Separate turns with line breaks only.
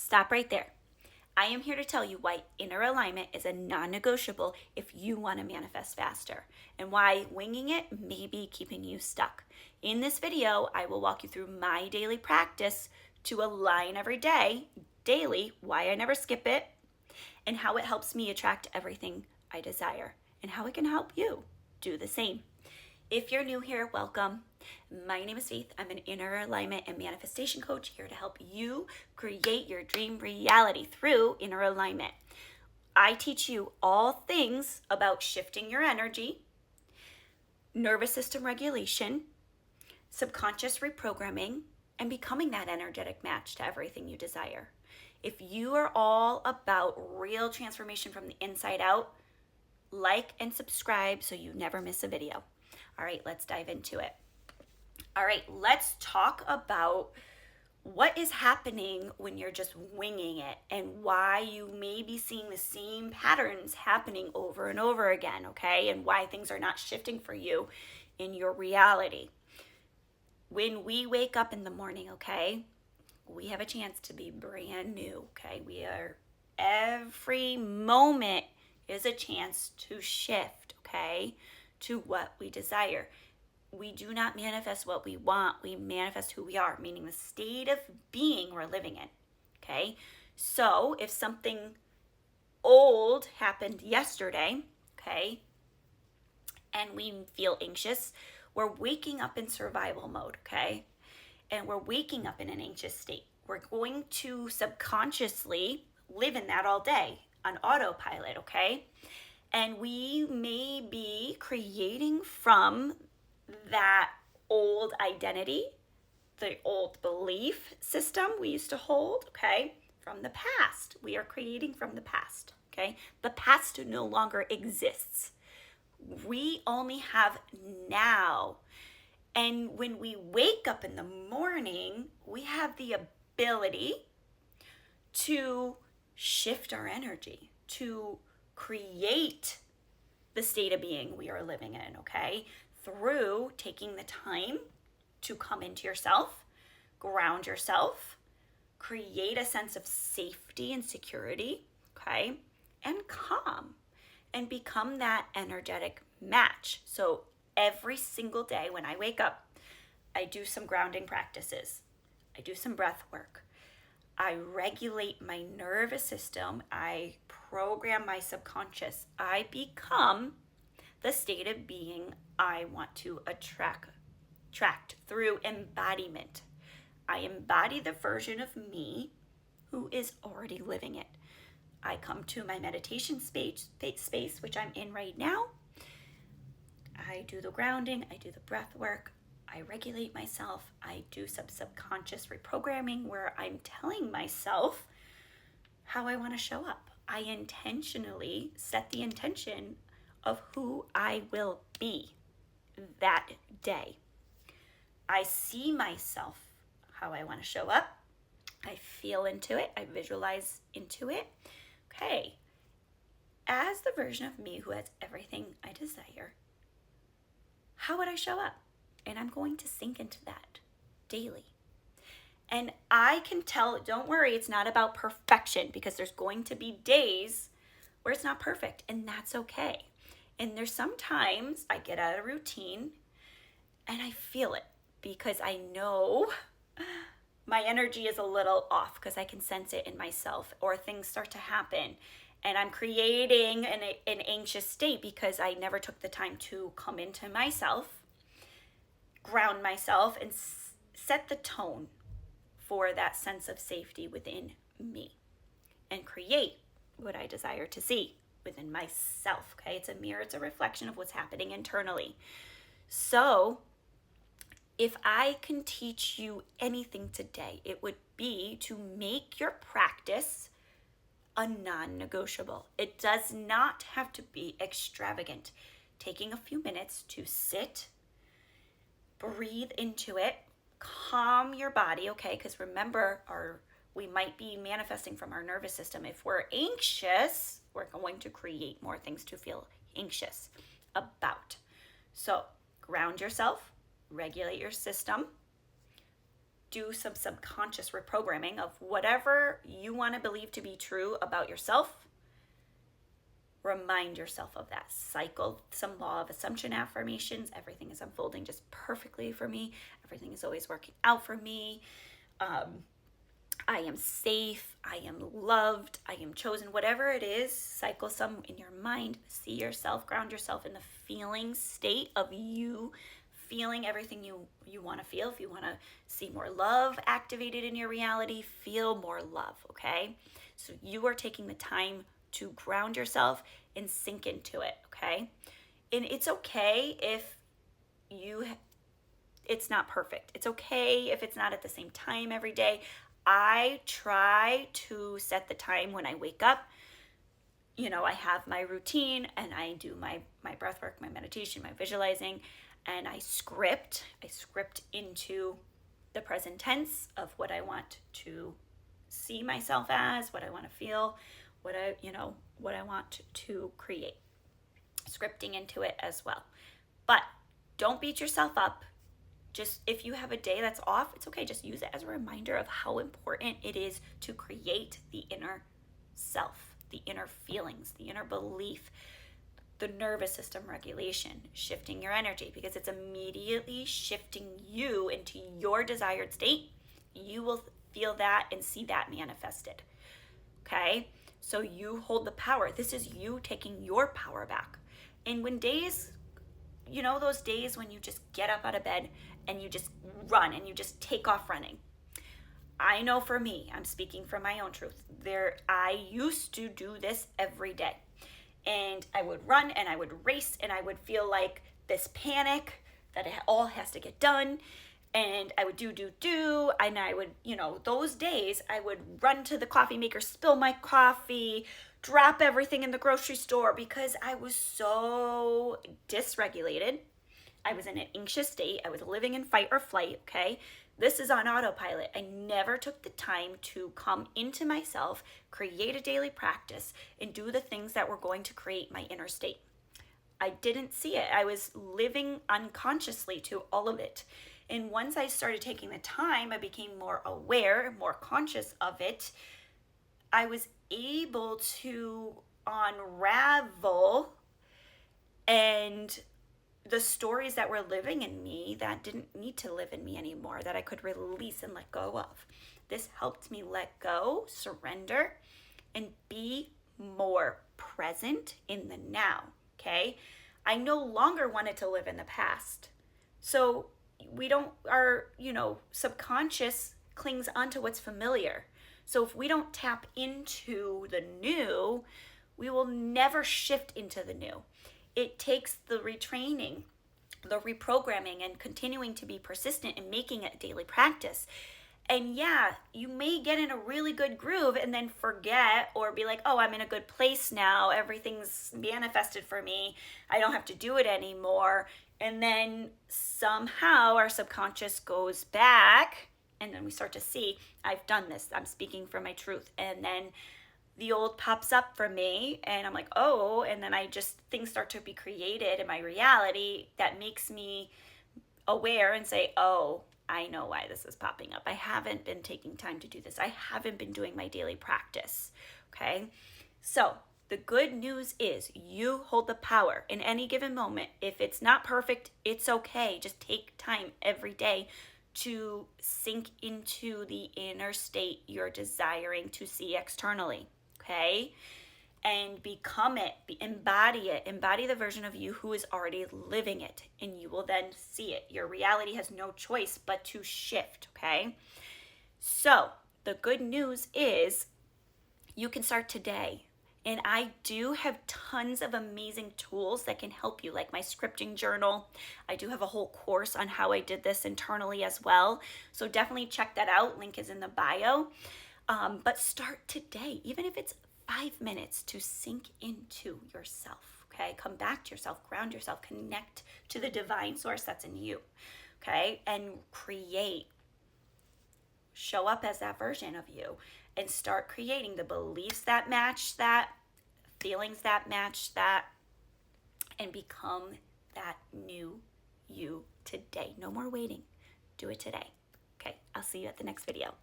Stop right there. I am here to tell you why inner alignment is a non-negotiable if you want to manifest faster, and why winging it may be keeping you stuck. In this video, I will walk you through my daily practice to align every day, daily, why I never skip it, and how it helps me attract everything I desire, and how it can help you do the same. If you're new here, welcome. My name is Faith. I'm an inner alignment and manifestation coach here to help you create your dream reality through inner alignment. I teach you all things about shifting your energy, nervous system regulation, subconscious reprogramming, and becoming that energetic match to everything you desire. If you are all about real transformation from the inside out, like and subscribe so you never miss a video. All right, let's dive into it. All right, let's talk about what is happening when you're just winging it and why you may be seeing the same patterns happening over and over again, okay? And why things are not shifting for you in your reality. When we wake up in the morning, okay, we have a chance to be brand new, okay? Every moment is a chance to shift, okay, to what we desire. We do not manifest what we want, we manifest who we are, meaning the state of being we're living in, okay? So if something old happened yesterday, okay, and we feel anxious, we're waking up in survival mode, okay? And we're waking up in an anxious state. We're going to subconsciously live in that all day on autopilot, okay? And we may be creating from that old identity, the old belief system we used to hold, okay, from the past. We are creating from the past, okay? The past no longer exists. We only have now. And when we wake up in the morning, we have the ability to shift our energy, to create the state of being we are living in, okay? Through taking the time to come into yourself, ground yourself, create a sense of safety and security, okay? And calm, and become that energetic match. So every single day when I wake up, I do some grounding practices. I do some breath work. I regulate my nervous system. I program my subconscious. I become the state of being I want to attract through embodiment. I embody the version of me who is already living it. I come to my meditation space, which I'm in right now. I do the grounding, I do the breath work, I regulate myself, I do some subconscious reprogramming where I'm telling myself how I want to show up. I intentionally set the intention of who I will be that day. I see myself how I want to show up. I feel into it. I visualize into it. Okay, as the version of me who has everything I desire, how would I show up? And I'm going to sink into that daily. And I can tell, don't worry, it's not about perfection, because there's going to be days where it's not perfect, and that's okay. And there's sometimes I get out of routine and I feel it, because I know my energy is a little off, because I can sense it in myself, or things start to happen and I'm creating an anxious state because I never took the time to come into myself, ground myself, and set the tone for that sense of safety within me, and create what I desire to see within myself, okay? It's a mirror, it's a reflection of what's happening internally. So if I can teach you anything today, it would be to make your practice a non-negotiable. It does not have to be extravagant. Taking a few minutes to sit, breathe into it, calm your body, okay? Because remember, we might be manifesting from our nervous system. If we're anxious, we're going to create more things to feel anxious about. So ground yourself, regulate your system, do some subconscious reprogramming of whatever you want to believe to be true about yourself. Remind yourself of that. Cycle some law of assumption affirmations. Everything is unfolding just perfectly for me. Everything is always working out for me. I am safe. I am loved. I am chosen. Whatever it is, cycle some in your mind. See yourself, ground yourself in the feeling state of you feeling everything you want to feel. If you want to see more love activated in your reality, feel more love, okay? So you are taking the time to ground yourself and sink into it, okay? And it's okay if it's not perfect. It's okay if it's not at the same time every day. I try to set the time when I wake up. I have my routine and I do my breath work, my meditation, my visualizing, and I script into the present tense of what I want to see myself as, what I want to feel, what I want to create. Scripting into it as well. But don't beat yourself up. Just if you have a day that's off, it's okay. Just use it as a reminder of how important it is to create the inner self, the inner feelings, the inner belief, the nervous system regulation, shifting your energy, because it's immediately shifting you into your desired state. You will feel that and see that manifested. Okay? So you hold the power. This is you taking your power back. And when days, those days when you just get up out of bed and you just run and you just take off running. I know for me, I'm speaking from my own truth. I used to do this every day. And I would run and I would race and I would feel like this panic that it all has to get done. And I would do. And I would, those days I would run to the coffee maker, spill my coffee, drop everything in the grocery store because I was so dysregulated. I was in an anxious state. I was living in fight or flight, okay? This is on autopilot. I never took the time to come into myself, create a daily practice, and do the things that were going to create my inner state. I didn't see it. I was living unconsciously to all of it. And once I started taking the time, I became more aware, more conscious of it. I was able to unravel and the stories that were living in me that didn't need to live in me anymore, that I could release and let go of. This helped me let go, surrender, and be more present in the now, okay? I no longer wanted to live in the past. So our subconscious clings onto what's familiar. So if we don't tap into the new, we will never shift into the new. It takes the retraining, the reprogramming, and continuing to be persistent and making it a daily practice. And yeah, you may get in a really good groove and then forget or be like, oh, I'm in a good place now. Everything's manifested for me. I don't have to do it anymore. And then somehow our subconscious goes back and then we start to see, I've done this. I'm speaking from my truth. And then the old pops up for me and I'm like, oh, and then things start to be created in my reality that makes me aware and say, oh, I know why this is popping up. I haven't been taking time to do this. I haven't been doing my daily practice, okay? So the good news is you hold the power in any given moment. If it's not perfect, it's okay. Just take time every day to sink into the inner state you're desiring to see externally. Okay? And become it, embody the version of you who is already living it, and you will then see it. Your reality has no choice but to shift, okay? So the good news is you can start today. And I do have tons of amazing tools that can help you, like my scripting journal. I do have a whole course on how I did this internally as well. So definitely check that out. Link is in the bio. But start today, even if it's 5 minutes, to sink into yourself, okay? Come back to yourself, ground yourself, connect to the divine source that's in you, okay? And create, show up as that version of you and start creating the beliefs that match that, feelings that match that, and become that new you today. No more waiting. Do it today. Okay, I'll I'll see you at the next video.